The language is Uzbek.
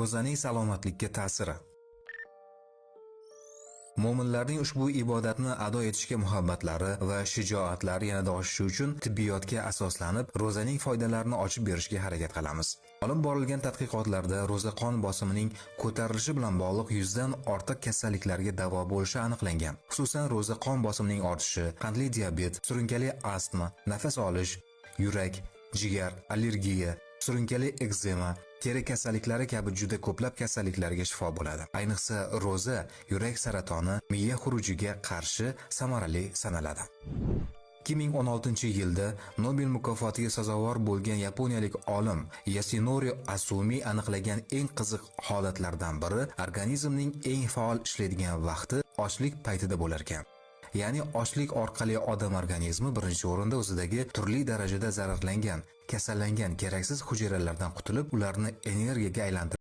Ro'zaning salomatlikka ta'siri. Mo'minlarning ushbu ibodatni ado etishga muhabbatlari va shijoatlari yanada oshishi uchun tibbiyotga asoslanib, ro'zaning foydalarini ochib berishga harakat qilamiz. Olib borilgan tadqiqotlarda ro'za qon bosimining ko'tarilishi bilan bog'liq 100 dan ortiq kasalliklarga davo bo'lishi aniqlangan. Xususan, ro'za qon bosimining ortishi, qandli diabet, surunkali astma, nafas olish, yurak, jigar, allergiya, surunkali ekzema, teri kasalliklari kabi juda ko'plab kasalliklarga shifo bo'ladi. Ayniqsa, ro'za yurak saratoni, miya xurujiga qarshi samarali sanaladi. 2016-yilda Nobel mukofotiga sazovor bo'lgan yaponiyalik olim Yasunori Asumi aniqlagan eng qiziq holatlardan biri organizmning eng faol ishlaydigan vaqti ochlik paytida bo'lar ekan. Ya'ni ochlik orqali odam organizmi birinchi o'rinda o'zidagi turli darajada zararlangan, kasallangan keraksiz hujayralardan qutulib, ularni energiyaga aylantirib